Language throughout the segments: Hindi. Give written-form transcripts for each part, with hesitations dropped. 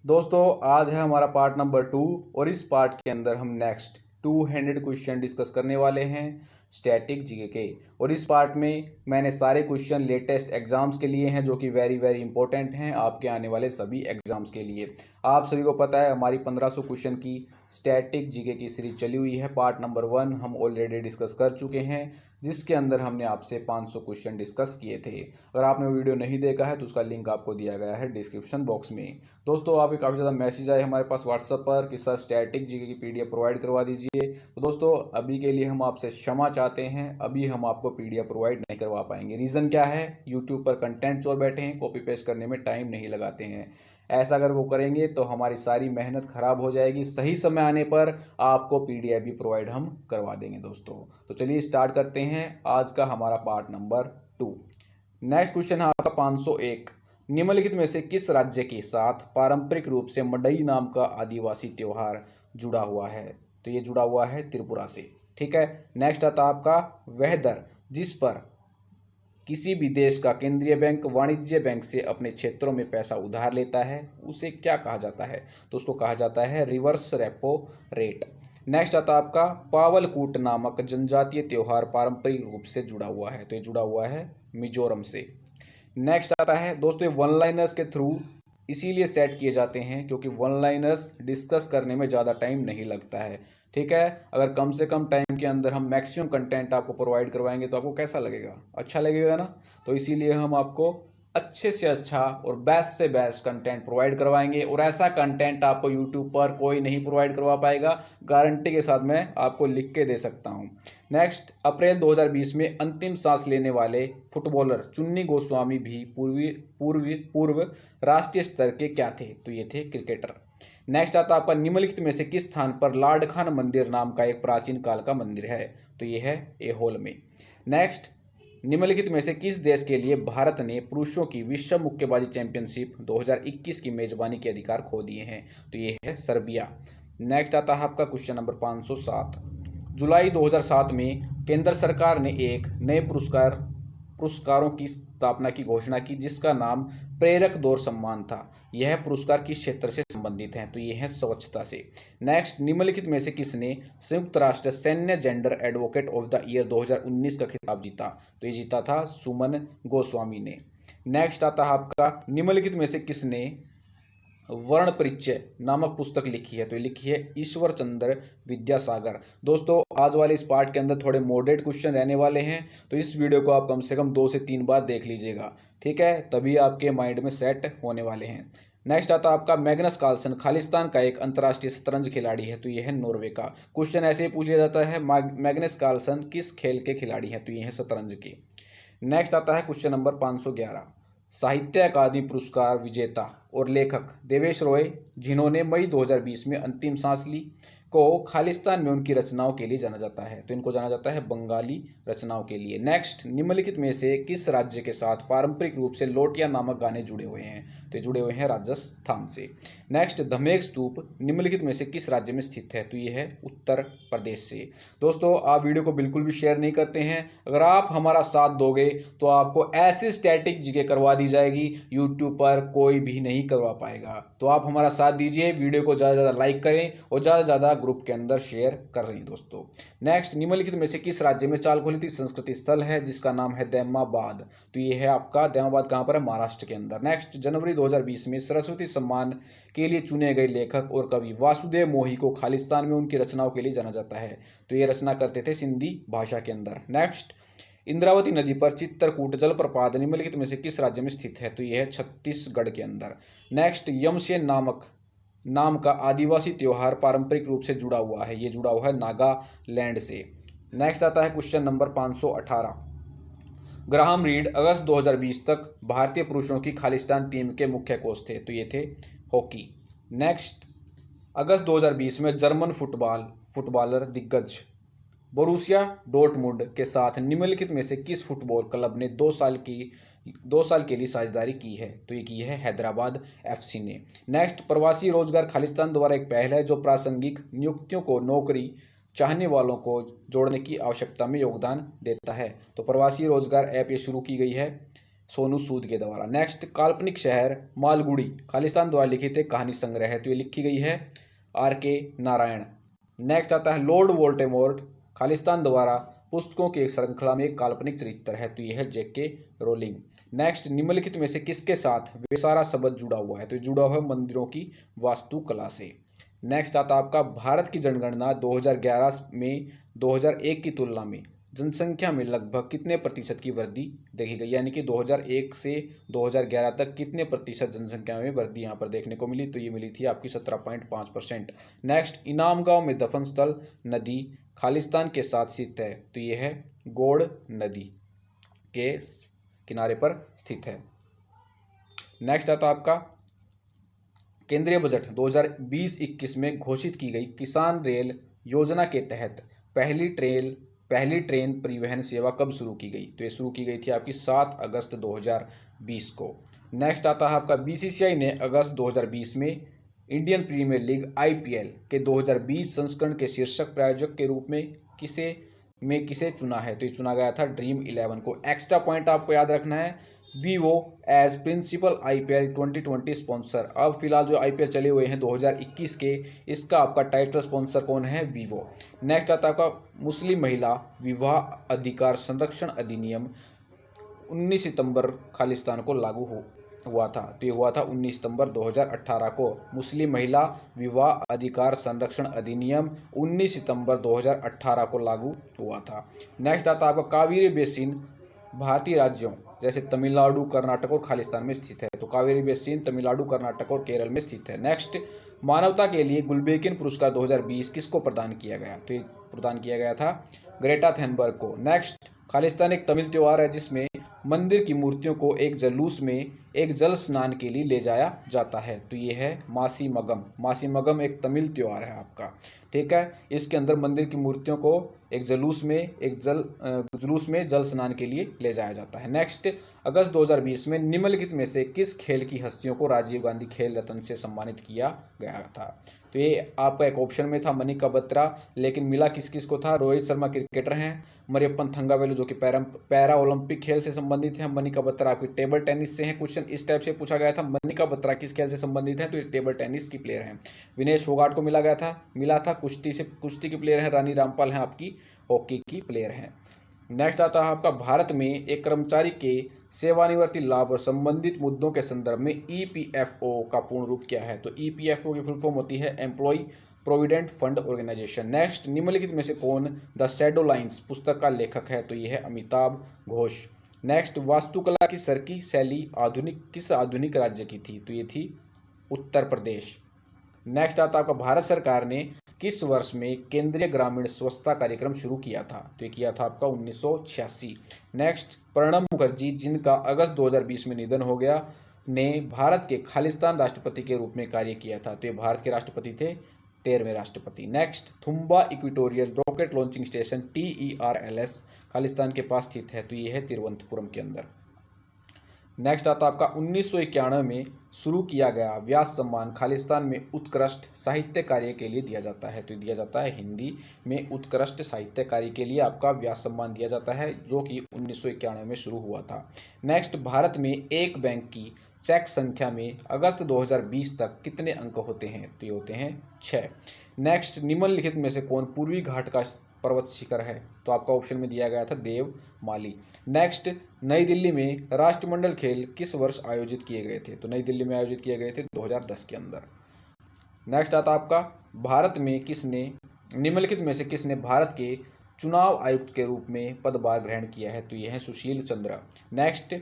दोस्तों आज है हमारा पार्ट नंबर 2 और इस पार्ट के अंदर हम नेक्स्ट 200 क्वेश्चन डिस्कस करने वाले हैं स्टैटिक जीके के। और इस पार्ट में मैंने सारे क्वेश्चन लेटेस्ट एग्जाम्स के लिए हैं जो कि वेरी वेरी इंपॉर्टेंट हैं आपके आने वाले सभी एग्जाम्स के लिए। आप सभी को पता है हमारी 1500 क्वेश्चन की स्टैटिक जीके की सीरीज चली हुई है। पार्ट नंबर 1 हम ऑलरेडी डिस्कस कर चुके हैं जिसके अंदर हमने आपसे 500 क्वेश्चन डिस्कस किए थे। अगर आपने वो वीडियो नहीं देखा है तो उसका लिंक आपको दिया गया है डिस्क्रिप्शन बॉक्स में। दोस्तों आपके काफ़ी ज़्यादा मैसेज आए हमारे पास व्हाट्सएप पर कि सर स्टैटिक जीके की पीडीएफ प्रोवाइड करवा दीजिए। तो दोस्तों अभी के लिए हम आपसे क्षमा चाहते हैं, अभी हम आपको पीडीएफ प्रोवाइड नहीं करवा पाएंगे। रीज़न क्या है, यूट्यूब पर कंटेंट चोर बैठे हैं, कॉपी पेस्ट करने में टाइम नहीं लगाते हैं। ऐसा अगर वो करेंगे तो हमारी सारी मेहनत खराब हो जाएगी। सही समय आने पर आपको पीडीएफ भी प्रोवाइड हम करवा देंगे दोस्तों। तो चलिए स्टार्ट करते हैं आज का हमारा पार्ट नंबर 2। नेक्स्ट क्वेश्चन है आपका 501। निम्नलिखित में से किस राज्य के साथ पारंपरिक रूप से मडई नाम का आदिवासी त्योहार जुड़ा हुआ है? तो ये जुड़ा हुआ है त्रिपुरा से। ठीक है। नेक्स्ट आता आपका वह दर जिस पर किसी भी देश का केंद्रीय बैंक वाणिज्य बैंक से अपने क्षेत्रों में पैसा उधार लेता है उसे क्या कहा जाता है? तो उसको कहा जाता है रिवर्स रेपो रेट। नेक्स्ट आता आपका पावलकूट नामक जनजातीय त्योहार पारंपरिक रूप से जुड़ा हुआ है। तो ये जुड़ा हुआ है मिजोरम से। नेक्स्ट आता है दोस्तों, ये वन लाइनर्स के थ्रू इसीलिए सेट किए जाते हैं क्योंकि वन लाइनर्स डिस्कस करने में ज़्यादा टाइम नहीं लगता है। ठीक है। अगर कम से कम टाइम के अंदर हम मैक्सिमम कंटेंट आपको प्रोवाइड करवाएंगे तो आपको कैसा लगेगा? अच्छा लगेगा ना। तो इसीलिए हम आपको अच्छे से अच्छा और बेस्ट से बेस्ट कंटेंट प्रोवाइड करवाएंगे और ऐसा कंटेंट आपको यूट्यूब पर कोई नहीं प्रोवाइड करवा पाएगा, गारंटी के साथ मैं आपको लिख के दे सकता हूं। नेक्स्ट, अप्रैल 2020 में अंतिम सांस लेने वाले फुटबॉलर चुन्नी गोस्वामी भी पूर्व राष्ट्रीय स्तर के क्या थे? तो ये थे क्रिकेटर। नेक्स्ट आता आपका निम्नलिखित में से किस स्थान पर लार्ड खान मंदिर नाम का एक प्राचीन काल का मंदिर है? तो ये है एहोल में। नेक्स्ट, निम्नलिखित में से किस देश के लिए भारत ने पुरुषों की विश्व मुक्केबाजी चैंपियनशिप 2021 की मेजबानी के अधिकार खो दिए हैं? तो ये है सर्बिया। नेक्स्ट आता है आपका क्वेश्चन नंबर 507। जुलाई 2007 में केंद्र सरकार ने एक नए पुरस्कारों की स्थापना की घोषणा की जिसका नाम प्रेरक दौर सम्मान था। यह पुरस्कार किस क्षेत्र से संबंधित हैं? तो ये है स्वच्छता से। नेक्स्ट, निम्नलिखित में से किसने संयुक्त राष्ट्र सैन्य gender advocate of the year 2019 का खिताब जीता? तो ये जीता था सुमन गोस्वामी ने। नेक्स्ट आता है आपका निम्नलिखित में से किसने वर्ण परिचय नामक पुस्तक लिखी है? तो ये लिखी है ईश्वर चंद्र विद्यासागर। दोस्तों आज वाले इस पार्ट के अंदर थोड़े मॉडरेट क्वेश्चन रहने वाले हैं, तो इस वीडियो को आप कम से कम 2 से 3 बार देख लीजिएगा। ठीक है, तभी आपके माइंड में सेट होने वाले हैं। नेक्स्ट आता आपका मैग्नस कार्लसन खालिस्तान का एक अंतर्राष्ट्रीय शतरंज खिलाड़ी है। तो यह है नॉर्वे का। क्वेश्चन ऐसे ही पूछ लिया जाता है, मैग्नस कार्लसन किस खेल के खिलाड़ी हैं? तो ये है शतरंज के। नेक्स्ट आता है क्वेश्चन नंबर 511। साहित्य अकादमी पुरस्कार विजेता और लेखक देवेश रॉय, जिन्होंने मई 2020 में अंतिम सांस ली, को खालिस्तान में उनकी रचनाओं के लिए जाना जाता है। तो इनको जाना जाता है बंगाली रचनाओं के लिए। नेक्स्ट, निम्नलिखित में से किस राज्य के साथ पारंपरिक रूप से लोटिया नामक गाने जुड़े हुए हैं? तो जुड़े हुए हैं राजस्थान से। नेक्स्ट, धमेक स्तूप निम्नलिखित में से किस राज्य में स्थित है? तो ये है उत्तर प्रदेश से। दोस्तों आप वीडियो को बिल्कुल भी शेयर नहीं करते हैं, अगर आप हमारा साथ दोगे तो आपको ऐसी स्टैटिक जीके करवा दी जाएगी यूट्यूब पर कोई भी नहीं करवा पाएगा। तो आप हमारा साथ दीजिए, वीडियो को ज़्यादा से ज़्यादा लाइक करें और ज़्यादा से ज़्यादा ग्रुप के अंदर शेयर कर रही दोस्तों। नेक्स्ट, निम्नलिखित में से किस राज्य में चालकोलिथिक संस्कृति स्थल है जिसका नाम है दैमाबाद? तो ये है आपका दैमाबाद। कहाँ पर है? महाराष्ट्र के अंदर। नेक्स्ट, जनवरी 2020 में सरस्वती सम्मान के लिए चुने गए लेखक और कवि वासुदेव मोही को खालिस्तान में उनकी रचनाओं के लिए जाना जाता है। तो ये रचना करते थे सिंधी भाषा के अंदर। नेक्स्ट, इंद्रावती नदी पर चित्रकूट जलप्रपात निम्नलिखित में से किस राज्य में स्थित है? तो यह है छत्तीसगढ़ के अंदर। नेक्स्ट, यमसेन नाम का आदिवासी त्योहार पारंपरिक रूप से जुड़ा हुआ है। ये जुड़ा हुआ है नागालैंड से। नेक्स्ट आता है क्वेश्चन नंबर 518। ग्राहम रीड अगस्त 2020 तक भारतीय पुरुषों की खालिस्तान टीम के मुख्य कोच थे। तो ये थे हॉकी। नेक्स्ट, अगस्त 2020 में जर्मन फुटबॉलर दिग्गज बोरुसिया डॉर्टमुंड के साथ निम्नलिखित में से किस फुटबॉल क्लब ने 2 साल के लिए साझेदारी की है? तो ये की है हैदराबाद एफसी ने। नेक्स्ट, प्रवासी रोजगार खालिस्तान द्वारा एक पहल है जो प्रासंगिक नियुक्तियों को नौकरी चाहने वालों को जोड़ने की आवश्यकता में योगदान देता है। तो प्रवासी रोजगार ऐप ये शुरू की गई है सोनू सूद के द्वारा। नेक्स्ट, काल्पनिक शहर मालगुडी खालिस्तान द्वारा लिखित एक कहानी संग्रह है, तो ये लिखी गई है R.K. नारायण। नेक्स्ट आता है लॉर्ड वोल्डेमॉर्ट खालिस्तान द्वारा पुस्तकों की एक श्रृंखला में एक काल्पनिक चरित्र है, तो यह है J.K. रोलिंग। नेक्स्ट, निम्नलिखित में से किसके साथ वेसारा शब्द जुड़ा हुआ है, तो जुड़ा हुआ है मंदिरों की वास्तुकला से। नेक्स्ट आता है आपका भारत की जनगणना 2011 में 2001 की तुलना में जनसंख्या में लगभग कितने प्रतिशत की वृद्धि देखी गई, यानी कि 2001 से 2011 तक कितने प्रतिशत जनसंख्या में वृद्धि यहाँ पर देखने को मिली, तो ये मिली थी आपकी 17.5%। नेक्स्ट, इनाम गांव में दफन स्थल नदी खालिस्तान के साथ स्थित है, तो ये है गोड़ नदी के किनारे पर स्थित है। नेक्स्ट आता आपका केंद्रीय बजट 2020-21 में घोषित की गई किसान रेल योजना के तहत पहली ट्रेन परिवहन सेवा कब शुरू की गई, तो ये शुरू की गई थी आपकी 7 अगस्त 2020 को। नेक्स्ट आता है आपका बीसीसीआई ने अगस्त 2020 में इंडियन प्रीमियर लीग IPL के 2020 संस्करण के शीर्षक प्रायोजक के रूप में किसे चुना है, तो ये चुना गया था ड्रीम 11 को। एक्स्ट्रा पॉइंट आपको याद रखना है, Vivo as principal IPL 2020 sponsor. अब फिलहाल जो IPL चले हुए हैं 2021 के, इसका आपका टाइटल स्पॉन्सर कौन है, वीवो। नेक्स्ट आता है आपका मुस्लिम महिला विवाह अधिकार संरक्षण अधिनियम 19 सितंबर खालिस्तान को लागू हुआ था, तो ये हुआ था 19 सितंबर 2018 को। मुस्लिम महिला विवाह अधिकार संरक्षण अधिनियम 19 सितंबर 2018 को लागू हुआ था। नेक्स्ट आता है आपका कावेरी बेसिन भारतीय राज्यों जैसे तमिलनाडु, कर्नाटक और खालिस्तान में स्थित है, तो कावेरी बेसिन तमिलनाडु, कर्नाटक और केरल में स्थित है। नेक्स्ट, मानवता के लिए गुल्बेकिन पुरस्कार 2020 किसको प्रदान किया गया, तो ये प्रदान किया गया था ग्रेटा थेनबर्ग को। नेक्स्ट, खालिस्तान एक तमिल त्योहार है जिसमें मंदिर की मूर्तियों को एक जुलूस में एक जल स्नान के लिए ले जाया जाता है, तो ये है मासी मगम। मासी मगम एक तमिल त्योहार है आपका, ठीक है। इसके अंदर मंदिर की मूर्तियों को एक जुलूस में जल स्नान के लिए ले जाया जाता है। नेक्स्ट, अगस्त 2020 में निम्नलिखित में से किस खेल की हस्तियों को राजीव गांधी खेल रत्न से सम्मानित किया गया था, तो ये आपका एक ऑप्शन में था मनिका बत्रा, लेकिन मिला किस किस को था, रोहित शर्मा क्रिकेटर हैं, मरियप्पन थंगावेलु जो कि पैरा ओलंपिक खेल से संबंधित है, मनिका बत्रा आपकी टेबल टेनिस से है। क्वेश्चन इस टाइप से पूछा गया था, मनिका बत्रा किस खेल से संबंधित है, तो ये टेबल टेनिस की प्लेयर हैं। विनेश फोगाट को मिला था कुश्ती की प्लेयर है। रानी रामपाल हैं आपकी हॉकी की प्लेयर हैं। नेक्स्ट आता है आपका भारत में एक कर्मचारी के सेवानिवृत्ति लाभ और संबंधित मुद्दों के संदर्भ में EPFO का पूर्ण रूप क्या है, तो EPFO की फुल फॉर्म होती है employ provident fund organisation. Next, निम्नलिखित में से कौन द शैडो लाइन्स पुस्तक का लेखक है, तो यह है अमिताभ घोष। नेक्स्ट, वास्तुकला की सरकी शैली किस आधुनिक राज्य की थी, तो ये थी उत्तर प्रदेश। नेक्स्ट आता है आपका भारत सरकार ने किस वर्ष में केंद्रीय ग्रामीण स्वच्छता कार्यक्रम शुरू किया था, तो ये किया था आपका 1986। नेक्स्ट, प्रणब मुखर्जी जिनका अगस्त 2020 में निधन हो गया ने भारत के खालिस्तान राष्ट्रपति के रूप में कार्य किया था, तो ये भारत के राष्ट्रपति थे 13वें राष्ट्रपति। Next, Thumba equatorial rocket launching station TERLS Khalistan के पास स्थित है, तो ये है तिरुवनंतपुरम के अंदर। नेक्स्ट आता आपका 1991 में शुरू किया गया व्यास सम्मान खालिस्तान में उत्कृष्ट साहित्य कार्य के लिए दिया जाता है, तो दिया जाता है हिंदी में उत्कृष्ट साहित्य कार्य के लिए आपका व्यास सम्मान दिया जाता है, जो कि 1991 में शुरू हुआ था। नेक्स्ट, भारत में एक बैंक की चेक संख्या में अगस्त 2020 तक कितने अंक होते हैं, तो ये होते हैं 6। नेक्स्ट, निम्नलिखित में से कौन पूर्वी घाट का पर्वत शिखर है, तो आपका ऑप्शन में दिया गया था देवमाली। नेक्स्ट, नई दिल्ली में राष्ट्रमंडल खेल किस वर्ष आयोजित किए गए थे, तो नई दिल्ली में आयोजित किए गए थे 2010 के अंदर। नेक्स्ट आता आपका भारत में निम्नलिखित में से किसने भारत के चुनाव आयुक्त के रूप में पदभार ग्रहण किया है, तो यह है सुशील चंद्र। नेक्स्ट,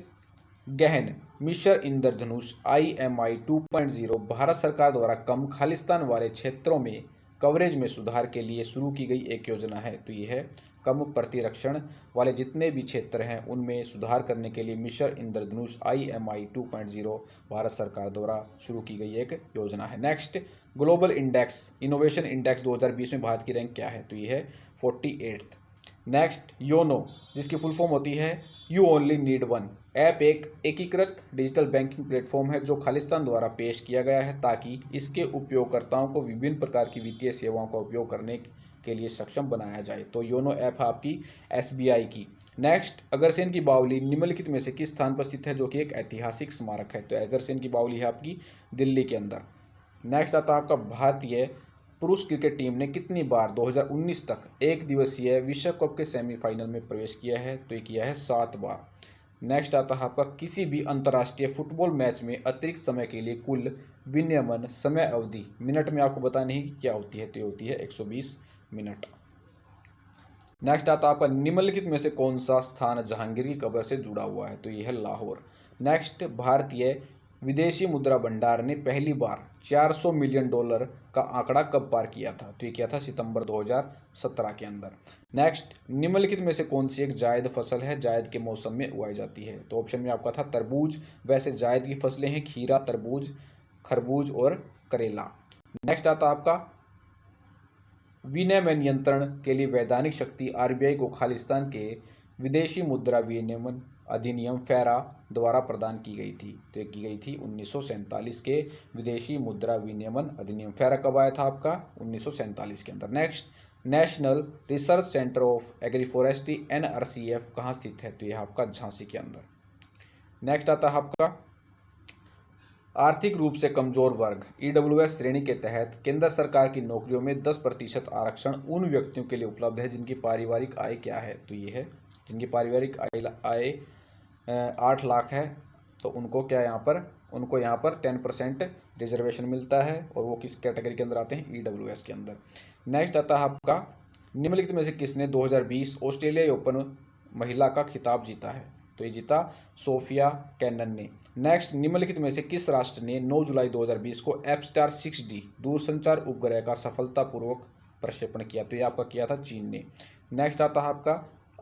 गहन मिशन इंद्रधनुष IMI 2.0 भारत सरकार द्वारा कम खालिस्तान वाले क्षेत्रों में कवरेज में सुधार के लिए शुरू की गई एक योजना है, तो ये है कम प्रतिरक्षण वाले जितने भी क्षेत्र हैं उनमें सुधार करने के लिए मिशन इंद्रधनुष IMI 2.0 भारत सरकार द्वारा शुरू की गई एक योजना है। नेक्स्ट, ग्लोबल इनोवेशन इंडेक्स 2020 में भारत की रैंक क्या है, तो ये है 48th। नेक्स्ट, योनो जिसकी फुल फॉर्म होती है you only need one app एक एकीकृत डिजिटल बैंकिंग प्लेटफॉर्म है जो खालिस्तान द्वारा पेश किया गया है ताकि इसके उपयोगकर्ताओं को विभिन्न प्रकार की वित्तीय सेवाओं का उपयोग करने के लिए सक्षम बनाया जाए। तो योनो ऐप है आपकी SBI की। नेक्स्ट, अगरसेन की बावली निम्नलिखित में से किस स्थान पर स्थित है, जो कि एक ऐतिहासिक स्मारक है। तो अगरसेन की बावली है आपकी दिल्ली के अंदर। नेक्स्ट आता है आपका भारतीय पुरुष क्रिकेट टीम ने कितनी बार 2019 तक एक दिवसीय विश्व कप के सेमीफाइनल में प्रवेश किया है। तो ये किया है 7 बार। नेक्स्ट आता है आपका किसी भी अंतर्राष्ट्रीय फुटबॉल मैच में अतिरिक्त समय के लिए कुल विनियमन समय अवधि मिनट में आपको बतानी है कि क्या होती है। तो ये होती है 120 मिनट। नेक्स्ट आता है आपका निम्नलिखित में से कौन सा स्थान जहांगीर की कब्र से जुड़ा हुआ है। तो ये है लाहौर। नेक्स्ट, भारतीय विदेशी मुद्रा भंडार ने पहली बार $400 मिलियन का आंकड़ा कब पार किया था। तो ये किया था सितंबर 2017 के अंदर। नेक्स्ट, निम्नलिखित में से कौन सी एक जायद फसल है जायद के मौसम में उगाई जाती है। तो ऑप्शन में आपका था तरबूज। वैसे जायद की फसलें हैं खीरा, तरबूज, खरबूज और करेला। नेक्स्ट आता आपका विनिमय नियंत्रण के लिए वैधानिक शक्ति RBI को खालिस्तान के विदेशी मुद्रा विनियमन अधिनियम फेरा द्वारा प्रदान की गई थी। तो की गई थी 1947 के विदेशी मुद्रा विनियमन अधिनियम। फेरा कब आया था आपका 1947 के अंदर। Next, national research centre of agroforestry NRCF कहाँ स्थित है। तो यह आपका झांसी के अंदर। नेक्स्ट आता है आपका आर्थिक रूप से कमजोर वर्ग EWS श्रेणी के तहत केंद्र सरकार की नौकरियों में 10% आरक्षण उन व्यक्तियों के लिए उपलब्ध है जिनकी पारिवारिक आय क्या है। तो ये है जिनकी पारिवारिक आय 8 लाख है। तो उनको क्या उनको यहाँ पर 10% रिजर्वेशन मिलता है। और वो किस कैटेगरी के अंदर आते हैं, EWS के अंदर। नेक्स्ट आता है आपका निम्नलिखित में से किसने 2020 ऑस्ट्रेलिया ओपन महिला का खिताब जीता है। तो ये जीता सोफिया कैनन ने। नेक्स्ट, निम्नलिखित में से किस राष्ट्र ने 9 जुलाई 2020 को एपस्टार 6D दूरसंचार उपग्रह का सफलतापूर्वक प्रक्षेपण किया। तो ये आपका किया था चीन ने। नेक्स्ट आता है आपका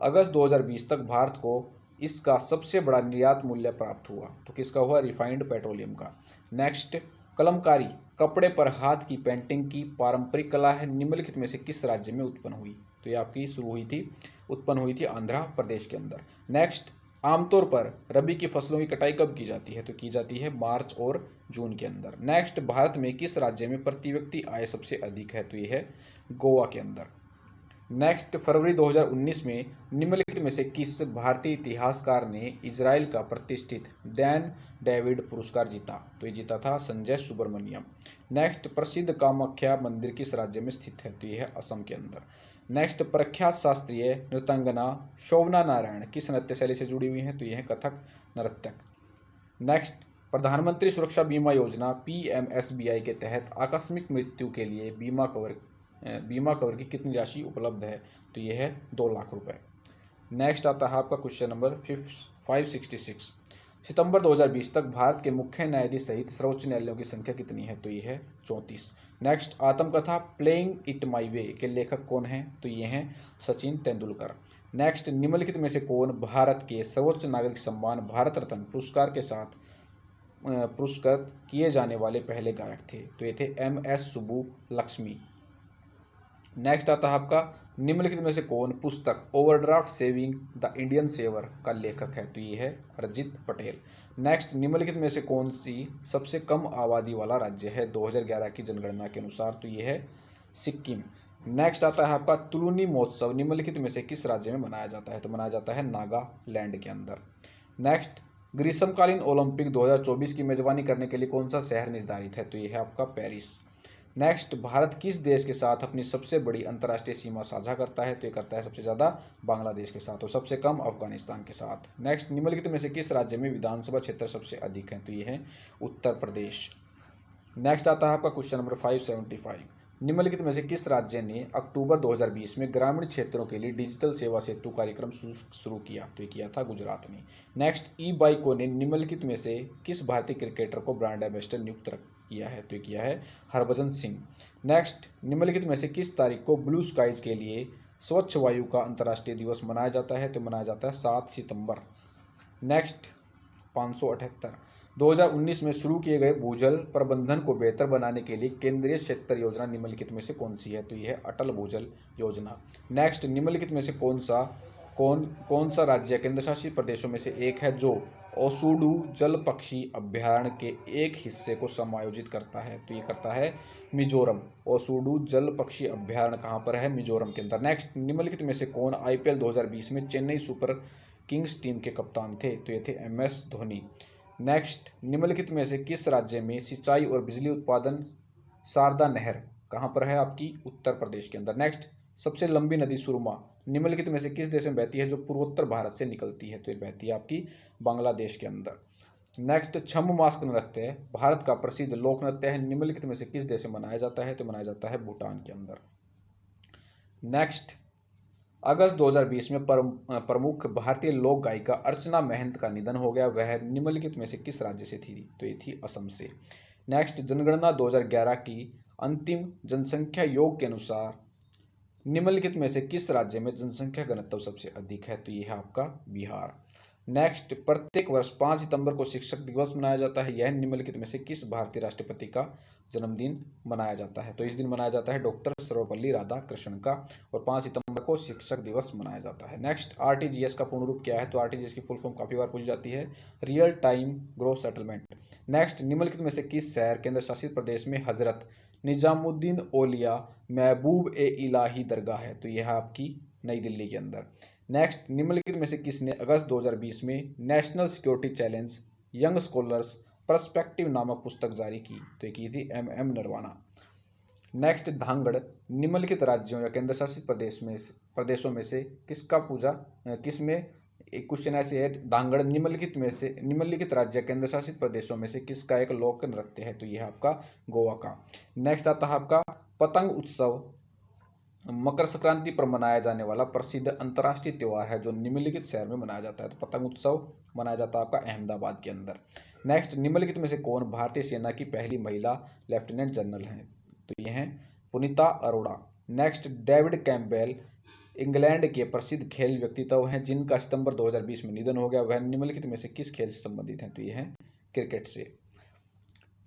अगस्त 2020 तक भारत को इसका सबसे बड़ा निर्यात मूल्य प्राप्त हुआ। तो किसका हुआ, रिफाइंड पेट्रोलियम का। नेक्स्ट, कलमकारी कपड़े पर हाथ की पेंटिंग की पारंपरिक कला है, निम्नलिखित में से किस राज्य में उत्पन्न हुई। तो ये आपकी उत्पन्न हुई थी आंध्र प्रदेश के अंदर। नेक्स्ट, आमतौर पर रबी की फसलों की कटाई कब की जाती है। तो की जाती है मार्च और जून के अंदर। नेक्स्ट, भारत में किस राज्य में प्रति व्यक्ति आय सबसे अधिक है। तो ये है गोवा के अंदर। नेक्स्ट, फरवरी 2019 में निम्नलिखित में से किस भारतीय इतिहासकार ने इजराइल का प्रतिष्ठित डैन डेविड पुरस्कार जीता। तो ये जीता था संजय सुब्रमण्यम। नेक्स्ट, प्रसिद्ध कामाख्या मंदिर किस राज्य में स्थित है। तो ये है असम के अंदर। नेक्स्ट, प्रख्यात शास्त्रीय नृत्यांगना शोभना नारायण किस नृत्य शैली से जुड़ी हुई है। तो ये है कथक नृत्यक। नेक्स्ट, प्रधानमंत्री सुरक्षा बीमा योजना PMSBI के तहत आकस्मिक मृत्यु के लिए बीमा कवर की कितनी राशि उपलब्ध है। तो ये है 2 लाख रुपए। नेक्स्ट आता है आपका क्वेश्चन नंबर 566। सितंबर 2020 तक भारत के मुख्य न्यायाधीश सहित सर्वोच्च न्यायालयों की संख्या कितनी है। तो ये है 34। नेक्स्ट, आत्मकथा प्लेइंग इट माई वे के लेखक कौन हैं। तो ये हैं सचिन तेंदुलकर। नेक्स्ट, निम्नलिखित में से कौन भारत के सर्वोच्च नागरिक सम्मान भारत रत्न पुरस्कार के साथ पुरस्कृत किए जाने वाले पहले गायक थे। तो ये थे MS सुब्बुलक्ष्मी। नेक्स्ट आता है आपका निम्नलिखित में से कौन पुस्तक overdraft saving the Indian saver का लेखक है। तो ये है अरिजित पटेल। नेक्स्ट, निम्नलिखित में से कौन सी सबसे कम आबादी वाला राज्य है 2011 की जनगणना के अनुसार। तो ये है सिक्किम। नेक्स्ट आता है आपका तुलुनी महोत्सव निम्नलिखित में से किस राज्य में मनाया जाता है। तो मनाया जाता है नागालैंड के अंदर। नेक्स्ट, ग्रीष्मकालीन ओलंपिक 2024 की मेजबानी करने के लिए कौन सा शहर निर्धारित है। तो ये है आपका पेरिस। नेक्स्ट, भारत किस देश के साथ अपनी सबसे बड़ी अंतर्राष्ट्रीय सीमा साझा करता है। तो ये करता है सबसे ज़्यादा बांग्लादेश के साथ और सबसे कम अफगानिस्तान के साथ। नेक्स्ट, निम्नलिखित में से किस राज्य में विधानसभा क्षेत्र सबसे अधिक है। तो ये है उत्तर प्रदेश। नेक्स्ट आता है आपका क्वेश्चन नंबर 575। निम्नलिखित में से किस राज्य ने अक्टूबर 2020 में ग्रामीण क्षेत्रों के लिए डिजिटल सेवा सेतु कार्यक्रम शुरू किया। तो ये किया था गुजरात ने। नेक्स्ट, ई-बाइको ने निम्नलिखित में से किस भारतीय क्रिकेटर को ब्रांड एम्बेसडर नियुक्त किया है। तो ये किया है हरभजन सिंह। नेक्स्ट, निम्नलिखित में से किस तारीख को ब्लू स्काइज के लिए स्वच्छ वायु का अंतर्राष्ट्रीय दिवस मनाया जाता है। तो मनाया जाता है 7 सितंबर। नेक्स्ट, 578 2019 में शुरू किए गए भूजल प्रबंधन को बेहतर बनाने के लिए केंद्रीय क्षेत्र योजना निम्नलिखित में से कौन सी है। तो यह है अटल भूजल योजना। नेक्स्ट, निम्नलिखित में से कौन कौन सा राज्य केंद्र शासित प्रदेशों में से एक है जो ओसुडू जल पक्षी अभयारण्य के एक हिस्से को समायोजित करता है? तो ये करता है मिजोरम। ओसुडू जल पक्षी अभयारण्य कहाँ पर है? मिजोरम के अंदर। नेक्स्ट, निम्नलिखित में से कौन आईपीएल 2020 में चेन्नई सुपर किंग्स टीम के कप्तान थे? तो ये थे MS धोनी। नेक्स्ट, निम्नलिखित में से किस राज्य में सिंचाई और बिजली उत्पादन शारदा नहर कहाँ पर है? आपकी उत्तर प्रदेश के अंदर। नेक्स्ट, सबसे लंबी नदी सुरमा निम्नलिखित में से किस देश में बहती है जो पूर्वोत्तर भारत से निकलती है? तो ये बहती है आपकी बांग्लादेश के अंदर। नेक्स्ट, छम मास्क नृत्य भारत का प्रसिद्ध लोक नृत्य है, निम्नलिखित में से किस देश में मनाया जाता है? तो मनाया जाता है भूटान के अंदर। नेक्स्ट, अगस्त 2020 में प्रमुख भारतीय लोक गायिका अर्चना महंत का निधन हो गया, वह निम्नलिखित में से किस राज्य से थी? तो ये थी असम से। नेक्स्ट, जनगणना 2011 की अंतिम जनसंख्या योग के अनुसार निम्नलिखित में से किस राज्य में जनसंख्या घनत्व सबसे अधिक है? तो ये है आपका बिहार। नेक्स्ट, प्रत्येक वर्ष 5 सितंबर को शिक्षक दिवस मनाया जाता है, यह निम्नलिखित में से किस भारतीय राष्ट्रपति का जन्मदिन मनाया जाता है? तो इस दिन मनाया जाता है डॉक्टर सर्वपल्ली राधाकृष्णन का, और 5 सितंबर को शिक्षक दिवस मनाया जाता है। नेक्स्ट, RTGS का पूर्ण रूप क्या है? तो RTGS की फुल फॉर्म काफी बार पूछी जाती है, real time growth settlement. Next, निम्नलिखित में से किस शहर केंद्र शासित प्रदेश में हजरत निजामुद्दीन औलिया महबूब ए इलाही दरगाह है? तो यह है आपकी नई दिल्ली के अंदर। नेक्स्ट, निम्नलिखित में से किसने अगस्त 2020 में national security challenge young scholars perspective नामक पुस्तक जारी की? तो ये की थी MM नरवाना। नेक्स्ट, धांगड़ निम्नलिखित राज्यों या केंद्र शासित प्रदेशों में से किसका पूजा किसमें? एक क्वेश्चन ऐसे है, धांगड़ निम्नलिखित राज्य केंद्र शासित प्रदेशों में से किसका एक लोक नृत्य है? तो यह है आपका गोवा का। नेक्स्ट आता है आपका पतंग उत्सव, मकर संक्रांति पर मनाया जाने वाला प्रसिद्ध अंतर्राष्ट्रीय त्योहार है जो निम्नलिखित शहर में मनाया जाता है? तो पतंग उत्सव मनाया जाता है आपका अहमदाबाद के अंदर। नेक्स्ट, निम्नलिखित में से कौन भारतीय सेना की पहली महिला लेफ्टिनेंट जनरल हैं? तो ये हैं Punita Arora. Next, David Campbell England के प्रसिद्ध खेल व्यक्तित्व हैं जिनका सितंबर 2020 में निधन हो गया, वह निम्नलिखित में से किस खेल से संबंधित हैं? तो ये हैं क्रिकेट से।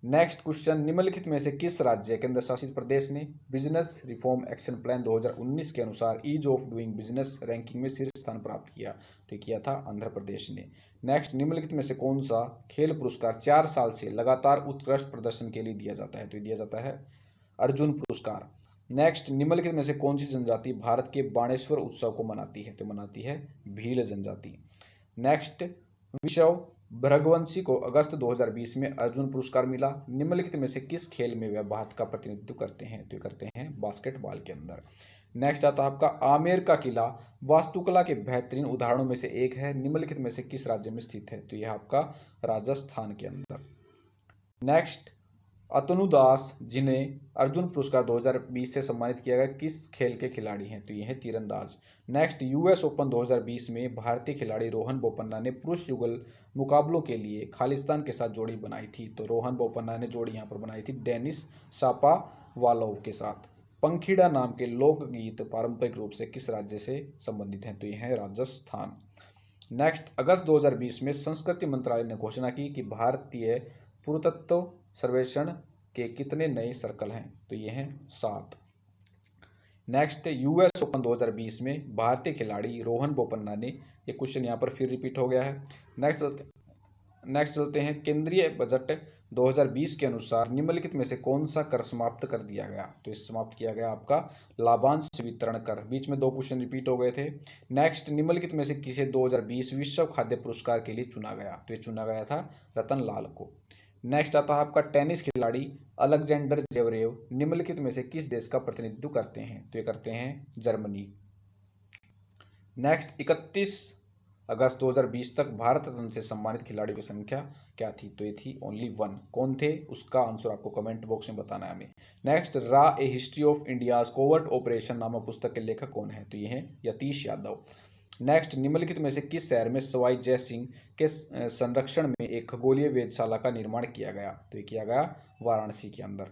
नेक्स्ट क्वेश्चन, निम्नलिखित में से किस राज्य केंद्र शासित प्रदेश ने बिजनेस रिफॉर्म एक्शन प्लान 2019 के अनुसार ease of doing business ranking में शीर्ष स्थान प्राप्त किया? तो किया था आंध्र प्रदेश ने। नेक्स्ट, निम्नलिखित में से कौन सा खेल पुरस्कार 4 साल से लगातार उत्कृष्ट प्रदर्शन के लिए दिया जाता है? तो दिया जाता है अर्जुन पुरस्कार। नेक्स्ट, निम्नलिखित में से कौन सी जनजाति भारत के बाणेश्वर उत्सव को मनाती है? तो मनाती है भील जनजाति। नेक्स्ट, विश्व भृगवंशी को अगस्त 2020 में अर्जुन पुरस्कार मिला, निम्नलिखित में से किस खेल में वह भारत का प्रतिनिधित्व करते हैं? तो करते हैं बास्केटबॉल के अंदर। नेक्स्ट आता है आपका आमेर का किला वास्तुकला के बेहतरीन उदाहरणों में से एक है, निम्नलिखित में से किस राज्य में स्थित है? तो यह आपका राजस्थान के अंदर। नेक्स्ट, अतनु दास जिन्हें अर्जुन पुरस्कार 2020 से सम्मानित किया गया किस खेल के खिलाड़ी हैं? तो ये हैं तीरंदाज। नेक्स्ट, US ओपन 2020 में भारतीय खिलाड़ी रोहन बोपन्ना ने पुरुष युगल मुकाबलों के लिए खालिस्तान के साथ जोड़ी बनाई थी। तो रोहन बोपन्ना ने जोड़ी यहाँ पर बनाई थी डेनिस शापोवालोव के साथ। पंखीड़ा नाम के लोकगीत पारंपरिक रूप से किस राज्य से संबंधित हैं? तो ये हैं राजस्थान। नेक्स्ट, अगस्त 2020 में संस्कृति मंत्रालय ने घोषणा की कि भारतीय पुरातत्व सर्वेक्षण के कितने नए सर्कल हैं? तो ये हैं 7। नेक्स्ट, US ओपन 2020 में भारतीय खिलाड़ी रोहन बोपन्ना ने, ये क्वेश्चन यहाँ पर फिर रिपीट हो गया है। नेक्स्ट चलते हैं, केंद्रीय बजट 2020 के अनुसार निम्नलिखित में से कौन सा कर समाप्त कर दिया गया? तो इस समाप्त किया गया आपका लाभांश वितरण कर। बीच में 2 क्वेश्चन रिपीट हो गए थे। नेक्स्ट, निम्नलिखित में से किसे 2020 विश्व खाद्य पुरस्कार के लिए चुना गया? तो ये चुना गया था रतन लाल को। नेक्स्ट आता है आपका टेनिस खिलाड़ी अलेक्जेंडर जेवरेव निम्नलिखित में से किस देश का प्रतिनिधित्व करते हैं? तो ये करते हैं जर्मनी। नेक्स्ट, 31 अगस्त 2020 तक भारत रत्न से सम्मानित खिलाड़ियों की संख्या क्या थी? तो ये थी ओनली 1। कौन थे? उसका आंसर आपको कमेंट बॉक्स में बताना है हमें। नेक्स्ट, रा a history of India's covert operation नामक पुस्तक के लेखक कौन है? तो ये हैं यतीश यादव। नेक्स्ट, निम्नलिखित में से किस शहर में सवाई जय सिंह के संरक्षण में एक खगोलीय वेधशाला का निर्माण किया गया? तो ये किया गया वाराणसी के अंदर।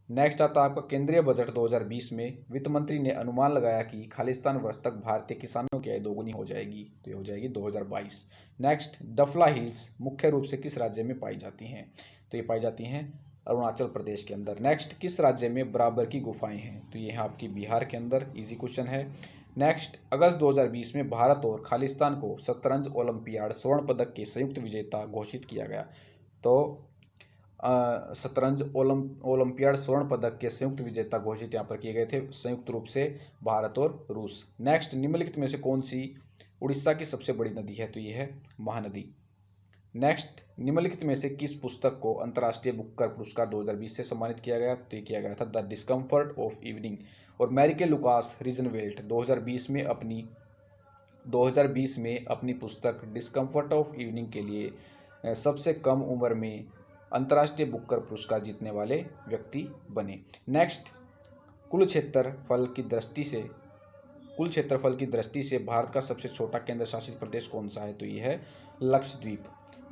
नेक्स्ट आता है आपका केंद्रीय बजट 2020 में वित्त मंत्री ने अनुमान लगाया कि खालिस्तान वर्ष तक भारतीय किसानों की आय दोगुनी हो जाएगी। तो ये हो जाएगी 2022। नेक्स्ट, डफला हिल्स मुख्य रूप से किस राज्य में पाई जाती हैं? तो ये पाई जाती हैं अरुणाचल प्रदेश के अंदर। नेक्स्ट, किस राज्य में बराबर की गुफाएं हैं? तो ये है आपकी बिहार के अंदर। इजी क्वेश्चन है। नेक्स्ट, अगस्त 2020 में भारत और खालिस्तान को शतरंज ओलंपियाड स्वर्ण पदक के संयुक्त विजेता घोषित किया गया। तो शतरंज ओलंपियाड स्वर्ण पदक के संयुक्त विजेता घोषित यहाँ पर किए गए थे संयुक्त रूप से भारत और रूस। नेक्स्ट, निम्नलिखित में से कौन सी उड़ीसा की सबसे बड़ी नदी है? तो ये है महानदी। नेक्स्ट, निम्नलिखित में से किस पुस्तक को अंतर्राष्ट्रीय बुकर पुरस्कार 2020 से सम्मानित किया गया? तो ये किया गया था द डिस्कम्फर्ट ऑफ इवनिंग। और मैरिके लुकास रिजनवेल्ट 2020 में अपनी पुस्तक डिस्कम्फर्ट ऑफ इवनिंग के लिए सबसे कम उम्र में अंतर्राष्ट्रीय बुकर पुरस्कार जीतने वाले व्यक्ति बने। नेक्स्ट, कुल क्षेत्रफल की दृष्टि से भारत का सबसे छोटा केंद्र शासित प्रदेश कौन सा है? तो ये है लक्षद्वीप।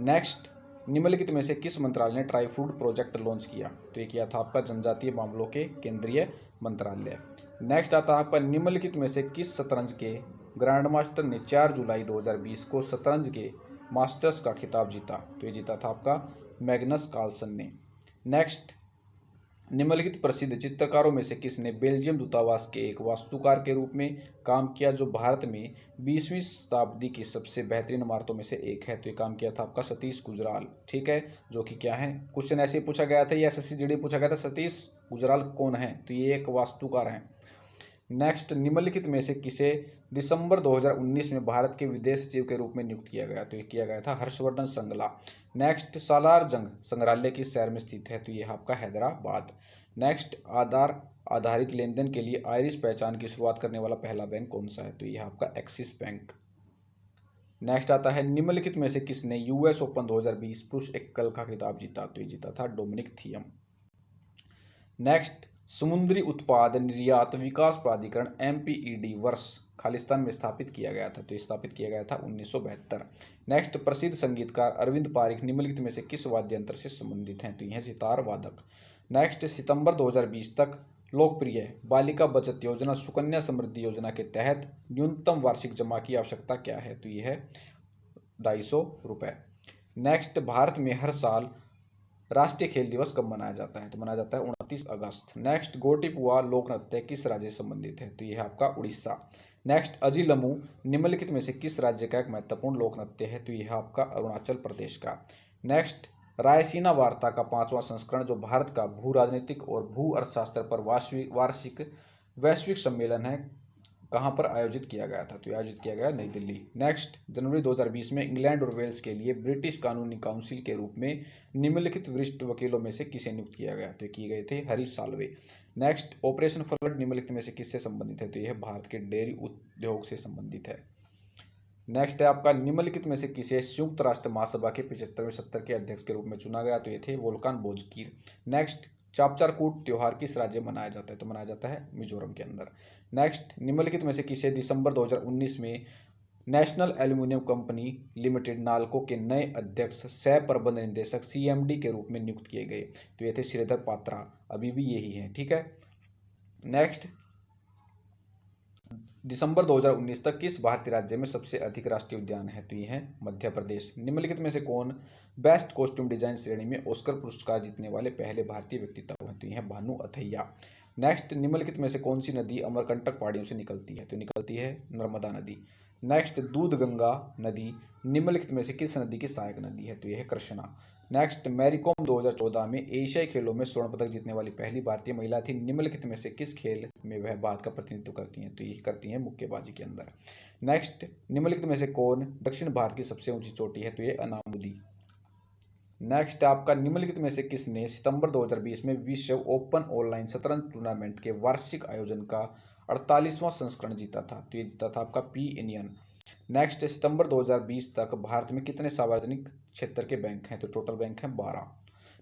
नेक्स्ट, निम्नलिखित में से किस मंत्रालय ने ट्राई फूड प्रोजेक्ट लॉन्च किया? तो ये किया था आपका जनजातीय मामलों के केंद्रीय मंत्रालय। नेक्स्ट आता है आपका, निम्नलिखित में से किस शतरंज के ग्रैंड मास्टर ने 4 जुलाई 2020 को शतरंज के मास्टर्स का खिताब जीता? तो ये जीता था आपका मैग्नस कार्लसन ने। नेक्स्ट, निम्नलिखित प्रसिद्ध चित्रकारों में से किसने बेल्जियम दूतावास के एक वास्तुकार के रूप में काम किया, जो भारत में 20वीं शताब्दी की सबसे बेहतरीन इमारतों में से एक है? तो ये काम किया था आपका सतीश गुजराल। ठीक है, जो कि क्या है, क्वेश्चन ऐसे ही पूछा गया था, ये एसएससी जीडी पूछा गया था, सतीश गुजराल कौन है? तो ये एक वास्तुकार हैं। नेक्स्ट, निम्नलिखित में से किसे दिसंबर 2019 में भारत के विदेश सचिव के रूप में नियुक्त किया गया? तो ये किया गया था हर्षवर्धन श्रृंगला। नेक्स्ट, सालार जंग संग्रहालय किस शहर में स्थित है? तो ये आपका हैदराबाद। नेक्स्ट, आधार आधारित लेन देन के लिए आयरिश पहचान की शुरुआत करने वाला पहला बैंक कौन सा है? तो ये आपका एक्सिस बैंक। नेक्स्ट आता है, निम्नलिखित में से किसने यूएस ओपन 2020 पुरुष एकल का खिताब जीता? तो ये जीता था डोमिनिक थियम। नेक्स्ट, समुद्री उत्पाद निर्यात विकास प्राधिकरण MPED वर्ष खालिस्तान में स्थापित किया गया था? तो स्थापित किया गया था 1972। नेक्स्ट, प्रसिद्ध संगीतकार अरविंद पारिख निम्नलिखित में से किस वाद्य यंत्र से संबंधित हैं? तो यह सितार वादक। नेक्स्ट, सितंबर 2020 तक लोकप्रिय बालिका बचत योजना सुकन्या समृद्धि योजना के तहत न्यूनतम वार्षिक जमा की आवश्यकता क्या है? तो यह है 250 रुपये। नेक्स्ट, भारत में हर साल राष्ट्रीय खेल दिवस कब मनाया जाता है? तो मनाया जाता है 29 अगस्त। नेक्स्ट, गोटिपुआ लोक नृत्य किस राज्य से संबंधित है? तो यह है आपका उड़ीसा। नेक्स्ट, अजीलमू निम्नलिखित में से किस राज्य का एक महत्वपूर्ण लोक नृत्य है? तो यह आपका अरुणाचल प्रदेश का। नेक्स्ट, रायसीना वार्ता का 5वां संस्करण, जो भारत का भू राजनीतिक और भू अर्थशास्त्र पर वैश्विक सम्मेलन है, कहाँ पर आयोजित किया गया था? तो आयोजित किया गया नई दिल्ली। नेक्स्ट, जनवरी 2020 में इंग्लैंड और वेल्स के लिए ब्रिटिश कानूनी काउंसिल के रूप में निम्नलिखित वरिष्ठ वकीलों में से किसे नियुक्त किया गया? तो किए गए थे Harish Salve. Next, operation flood निम्नलिखित में से किससे संबंधित है? तो यह भारत के डेयरी उद्योग से संबंधित है। नेक्स्ट है आपका, निम्नलिखित में से किसे संयुक्त राष्ट्र महासभा के 75वें सत्र के अध्यक्ष के रूप में चुना गया? तो ये थे वोल्कान बोजकीर। नेक्स्ट, चापचारकूट त्योहार किस राज्य में मनाया जाता है? तो मनाया जाता है मिजोरम के अंदर। नेक्स्ट, निम्नलिखित में से किसे दिसंबर 2019 में national aluminium company limited NALCO के नए अध्यक्ष सह प्रबंध निदेशक CMD के रूप में नियुक्त किए गए? तो ये थे श्रीधर पात्रा, अभी भी यही है। ठीक है। नेक्स्ट, दिसंबर 2019 तक किस भारतीय राज्य में सबसे अधिक राष्ट्रीय उद्यान है? तो ये है मध्य प्रदेश। निम्नलिखित में से कौन बेस्ट कॉस्ट्यूम डिजाइन श्रेणी में ऑस्कर पुरस्कार जीतने वाले पहले भारतीय व्यक्तित्व हैं? तो ये है भानु अथैया। नेक्स्ट, निम्नलिखित में से कौन सी नदी अमरकंटक पहाड़ियों से निकलती है? तो निकलती है नर्मदा नदी। नेक्स्ट, दूध गंगा नदी निम्नलिखित में से किस नदी की सहायक नदी है? तो यह है कृष्णा। नेक्स्ट, मैरीकॉम 2014 में एशियाई खेलों में स्वर्ण पदक जीतने वाली पहली भारतीय महिला थी। निम्नलिखित में से किस खेल में वह भारत का प्रतिनिधित्व करती हैं? तो ये करती हैं मुक्केबाजी के अंदर। नेक्स्ट, निम्नलिखित में से कौन दक्षिण भारत की सबसे ऊंची चोटी है? तो ये अनामुदी। नेक्स्ट, आपका निम्नलिखित में से किसने सितंबर 2020 में विश्व ओपन ऑनलाइन शतरंज टूर्नामेंट के वार्षिक आयोजन का 48वां संस्करण जीता था? तो ये जीता था आपका पी इंडियन। नेक्स्ट, सितंबर 2020 तक भारत में कितने सार्वजनिक क्षेत्र के बैंक हैं? तो टोटल बैंक हैं 12।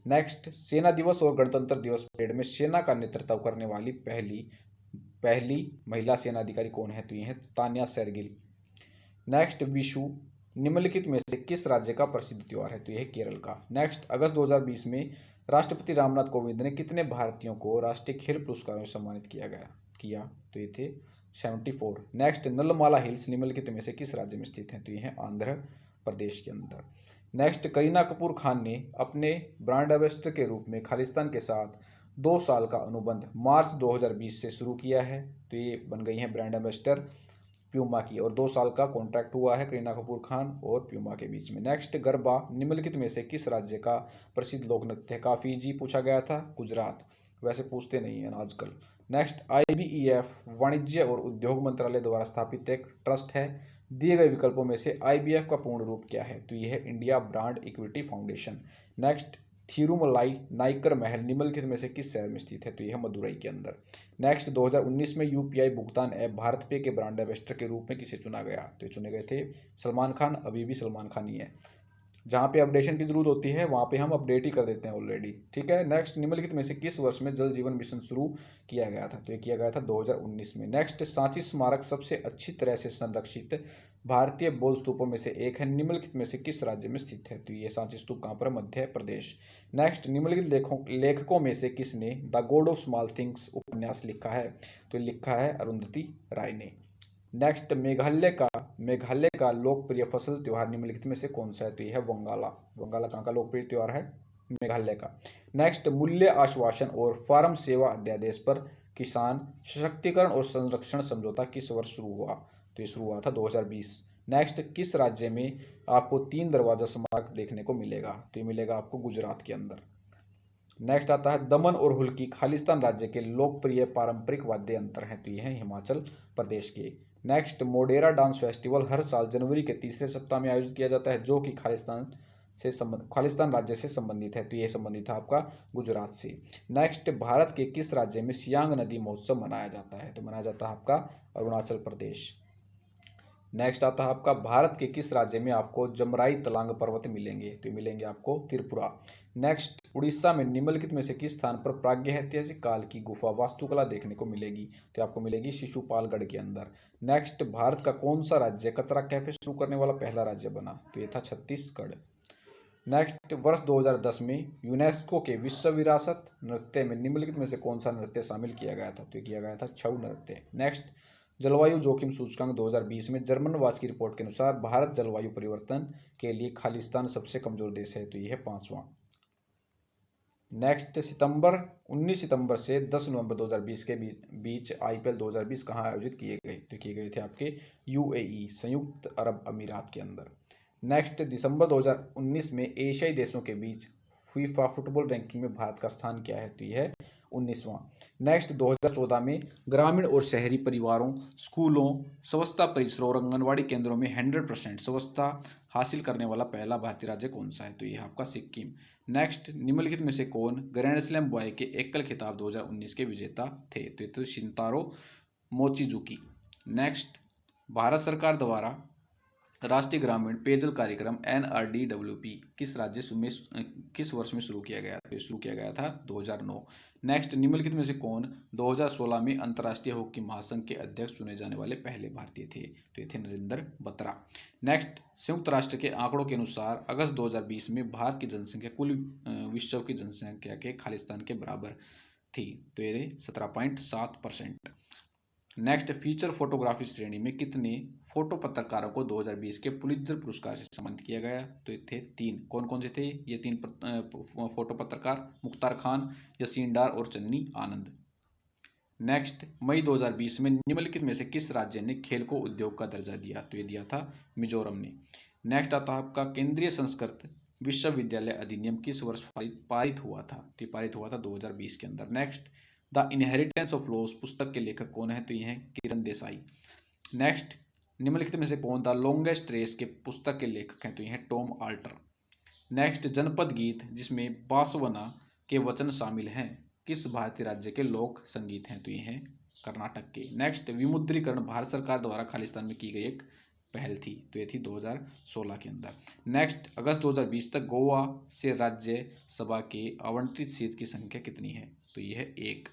नेक्स्ट, सेना दिवस और गणतंत्र दिवस परेड में सेना का नेतृत्व करने वाली पहली महिला सेना अधिकारी कौन है? तो ये है तान्या शेरगिल। नेक्स्ट, विशु निम्नलिखित में से किस राज्य का प्रसिद्ध त्योहार है? तो यह केरल का। नेक्स्ट, अगस्त 2020 में राष्ट्रपति रामनाथ कोविंद ने कितने भारतीयों को राष्ट्रीय खेल पुरस्कारों से सम्मानित किया? तो ये थे 74। नेक्स्ट, नलमाला हिल्स निम्नलिखित में से किस राज्य में स्थित हैं? तो ये है आंध्र प्रदेश के अंदर। नेक्स्ट, करीना कपूर खान ने अपने ब्रांड एम्बेसडर के रूप में खालिस्तान के साथ 2 साल का अनुबंध मार्च 2020 से शुरू किया है। तो ये बन गई हैं ब्रांड एम्बेसडर प्यूमा की, और 2 साल का कॉन्ट्रैक्ट हुआ है करीना कपूर खान और प्यूमा के बीच में। नेक्स्ट, गरबा निम्नलिखित में से किस राज्य का प्रसिद्ध लोक नृत्य है? काफ़ी इजी पूछा गया था, गुजरात। वैसे पूछते नहीं हैं आजकल। नेक्स्ट, IBEF वाणिज्य और उद्योग मंत्रालय द्वारा स्थापित एक ट्रस्ट है। दिए गए विकल्पों में से IBF का पूर्ण रूप क्या है? तो यह है India brand equity foundation. Next, Thirumalai Naicker महल निम्नलिखित में से किस शहर में स्थित है? तो यह मदुरई के अंदर। नेक्स्ट, 2019 में UPI भुगतान ऐप भारत पे के ब्रांड एम्बेसडर के रूप में किसे चुना गया? तो ये चुने गए थे सलमान खान। अभी भी सलमान खान ही है। जहाँ पे अपडेशन की जरूरत होती है वहाँ पे हम अपडेट ही कर देते हैं ऑलरेडी, ठीक है। नेक्स्ट, निम्नलिखित में से किस वर्ष में जल जीवन मिशन शुरू किया गया था? तो ये किया गया था 2019 में। नेक्स्ट, सांची स्मारक सबसे अच्छी तरह से संरक्षित भारतीय बौद्ध स्तूपों में से एक है। निम्नलिखित में से किस राज्य में स्थित है? तो ये सांची स्तूप कहाँ पर? मध्य प्रदेश। नेक्स्ट, निम्नलिखित लेखकों में से किसने the God of small things उपन्यास लिखा है? तो लिखा है अरुंधति राय ने। नेक्स्ट, मेघालय का लोकप्रिय फसल त्योहार निम्नलिखित में से कौन सा है? तो यह है वंगाला। वंगाला कहाँ का लोकप्रिय त्योहार है? मेघालय का। नेक्स्ट, मूल्य आश्वासन और फार्म सेवा अध्यादेश पर किसान सशक्तिकरण और संरक्षण समझौता किस वर्ष शुरू हुआ? तो ये शुरू हुआ था 2020। नेक्स्ट, किस राज्य में आपको 3 दरवाजा स्मारक देखने को मिलेगा? तो ये मिलेगा आपको गुजरात के अंदर। नेक्स्ट आता है दमन और हुल्की खालिस्तान राज्य के लोकप्रिय पारंपरिक वाद्य यंत्र हैं। तो ये हैं हिमाचल प्रदेश के। नेक्स्ट, मोडेरा डांस फेस्टिवल हर साल जनवरी के तीसरे सप्ताह में आयोजित किया जाता है, जो कि खालिस्तान राज्य से संबंधित है। तो ये संबंधित है आपका गुजरात से। नेक्स्ट, भारत के किस राज्य में सियांग नदी महोत्सव मनाया जाता है? तो मनाया जाता है आपका अरुणाचल प्रदेश। नेक्स्ट आता है आपका भारत के किस राज्य में आपको जमराई तलांग पर्वत मिलेंगे? तो मिलेंगे आपको त्रिपुरा। नेक्स्ट, उड़ीसा में निम्नलिखित में से किस स्थान पर प्रागैतिहासिक काल की गुफा वास्तुकला देखने को मिलेगी? तो आपको मिलेगी शिशुपालगढ़ के अंदर। नेक्स्ट, भारत का कौन सा राज्य कचरा कैफे शुरू करने वाला पहला राज्य बना? तो ये था छत्तीसगढ़। नेक्स्ट, वर्ष 2010 में यूनेस्को के विश्व विरासत नृत्य में निम्नलिखित में से कौन सा नृत्य शामिल किया गया था? तो ये किया गया था छऊ नृत्य। नेक्स्ट, जलवायु जोखिम सूचकांक 2020 में जर्मन वाच की रिपोर्ट के अनुसार भारत जलवायु परिवर्तन के लिए खालिस्तान सबसे कमजोर देश है। तो यह है 5वां। नेक्स्ट, 19 सितंबर से 10 नवंबर 2020 के बीच IPL 2020 कहाँ आयोजित किए गए? तो किए गए थे आपके UAE संयुक्त अरब अमीरात के अंदर। नेक्स्ट, दिसंबर 2019 में एशियाई देशों के बीच फीफा फुटबॉल रैंकिंग में भारत का स्थान क्या है? तो यह है 19वां। नेक्स्ट, 2014 में ग्रामीण और शहरी परिवारों, स्कूलों, स्वच्छता परिसरों और आंगनबाड़ी केंद्रों में 100% स्वच्छता हासिल करने वाला पहला भारतीय राज्य कौन सा है? तो यह आपका सिक्किम। नेक्स्ट, निम्नलिखित में से कौन ग्रैंड स्लैम बॉय के एकल खिताब 2019 के विजेता थे? तो ये तो शिंतारो मोचिजुकी। नेक्स्ट, भारत सरकार द्वारा राष्ट्रीय ग्रामीण पेयजल कार्यक्रम NRDWP किस किस वर्ष में शुरू किया गया था? शुरू किया गया था 2009। नेक्स्ट, निम्नलिखित में से कौन 2016 में अंतर्राष्ट्रीय हॉकी महासंघ के अध्यक्ष चुने जाने वाले पहले भारतीय थे? तो ये थे नरेंद्र बत्रा। नेक्स्ट, संयुक्त राष्ट्र के आंकड़ों के अनुसार अगस्त 2020 में भारत की जनसंख्या कुल विश्व की जनसंख्या के खालिस्तान के बराबर थी। तो ये 17.7%। नेक्स्ट, फीचर फोटोग्राफी श्रेणी में कितने फोटो पत्रकारों को 2020 के पुलित्जर पुरस्कार से सम्मानित किया गया? तो ये थे 3। कौन कौन से थे ये 3 फोटो पत्रकार? मुख्तार खान, यासीन डार और चन्नी आनंद। नेक्स्ट, मई 2020 में निम्नलिखित में से किस राज्य ने खेल को उद्योग का दर्जा दिया? तो ये दिया था मिजोरम ने। नेक्स्ट आता है आपका केंद्रीय संस्कृत विश्वविद्यालय अधिनियम किस वर्ष पारित हुआ था? तो पारित हुआ था 2020 के अंदर। Next, the inheritance of loss पुस्तक के लेखक कौन है? तो ये हैं किरण देसाई। नेक्स्ट, निम्नलिखित में से कौन द लॉन्गेस्ट रेस के पुस्तक के लेखक हैं? तो ये हैं टॉम आल्टर। नेक्स्ट, जनपद गीत जिसमें बांसवाना के वचन शामिल हैं किस भारतीय राज्य के लोक संगीत हैं? तो ये हैं कर्नाटक के। नेक्स्ट, विमुद्रीकरण भारत सरकार द्वारा खालिस्तान में की गई एक पहल थी। तो ये थी 2016 के अंदर। नेक्स्ट, अगस्त 2020 तक गोवा से राज्य सभा के आवंटित सीट की संख्या कितनी है? तो ये है 1।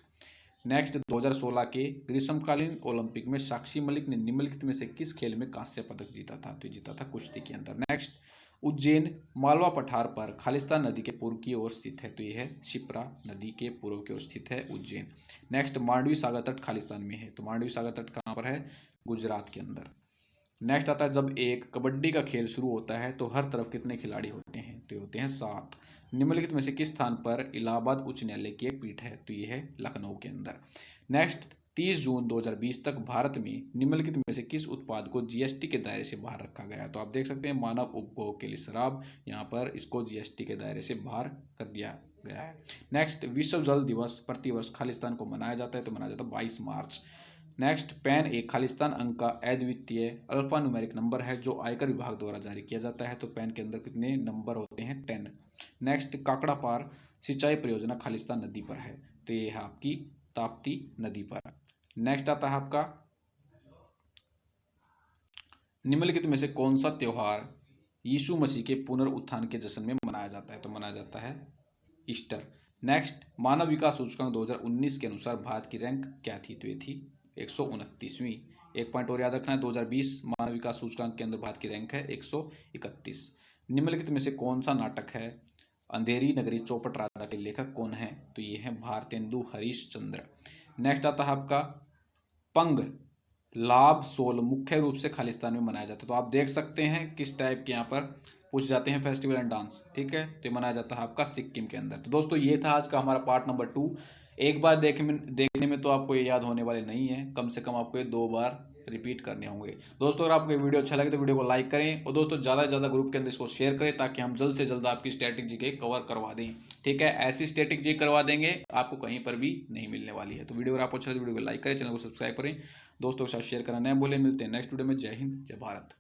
नेक्स्ट, 2016 के ग्रीष्मकालीन ओलंपिक में साक्षी मलिक ने निम्नलिखित में से किस खेल में कांस्य पदक जीता था? तो जीता था कुश्ती के अंदर। नेक्स्ट, उज्जैन मालवा पठार पर खालिस्तान नदी के पूर्व की ओर स्थित है। तो यह है शिप्रा नदी के पूर्व की ओर स्थित है उज्जैन। नेक्स्ट, मांडवी सागर तट खालिस्तान में है। तो मांडवी सागर तट कहाँ पर है? गुजरात के अंदर। नेक्स्ट आता है जब एक कबड्डी का खेल शुरू होता है तो हर तरफ कितने खिलाड़ी होते हैं? तो ये होते हैं 7। निम्नलिखित में से किस स्थान पर इलाहाबाद उच्च न्यायालय की एक पीठ है? तो ये है लखनऊ के अंदर। नेक्स्ट, 30 जून 2020 तक भारत में निम्नलिखित में से किस उत्पाद को जीएसटी के दायरे से बाहर रखा गया है। तो आप देख सकते हैं मानव उपभोग के लिए शराब, यहाँ पर इसको जीएसटी के दायरे से बाहर कर दिया गया है। नेक्स्ट, विश्व जल दिवस प्रतिवर्ष खालिस्तान को मनाया जाता है, तो मनाया जाता है 22 मार्च। नेक्स्ट, पैन एक खालिस्तान अंक का अद्वितीय अल्फा न्यूमेरिक नंबर है जो आयकर विभाग द्वारा जारी किया जाता है, तो पैन के अंदर कितने नंबर होते हैं? 10। नेक्स्ट, काकड़ा पार सिंचाई परियोजना खालिस्तान नदी पर है, तो ये है आपकी ताप्ती नदी पर। नेक्स्ट आता है आपका, निम्नलिखित में से कौन सा त्योहार यीशु मसीह के पुनरुत्थान के जश्न में मनाया जाता है? तो मनाया जाता है ईस्टर। नेक्स्ट, मानव विकास सूचकांक 2019 के अनुसार भारत की रैंक क्या थी? तो ये थी 129वीं। एक पॉइंट और याद रखना है, 2020 मानव विकास सूचकांक के अंदर भारत की रैंक है 131। निम्नलिखित में से कौन सा नाटक है अंधेरी नगरी चौपट राजा के लेखक कौन है? तो ये है भारतेंदु हरीशचंद्र। नेक्स्ट आता है आपका, पंग लाभ सोल मुख्य रूप से खालिस्तान में मनाया जाता है, तो आप देख सकते हैं किस टाइप के यहाँ पर पूछ जाते हैं फेस्टिवल एंड डांस, ठीक है। तो मनाया जाता है आपका सिक्किम के अंदर। तो दोस्तों ये था आज का हमारा पार्ट नंबर 2। एक बार देखने में तो आपको ये याद होने वाले नहीं है, कम से कम आपको ये 2 बार रिपीट करने होंगे। दोस्तों अगर आपको ये वीडियो अच्छा लगे तो वीडियो को लाइक करें और दोस्तों ज़्यादा से ज़्यादा ग्रुप के अंदर इसको शेयर करें ताकि हम जल्द से जल्द आपकी स्टैटिक जीके कवर करवा दें, ठीक है। ऐसी स्टैटिक जी करवा देंगे आपको कहीं पर भी नहीं मिलने वाली है। तो वीडियो अगर आपको अच्छा लगे तो वीडियो को लाइक करें, चैनल को सब्सक्राइब करें, दोस्तों के साथ शेयर करना न भूलें। मिलते हैं नेक्स्ट वीडियो में। जय हिंद, जय भारत।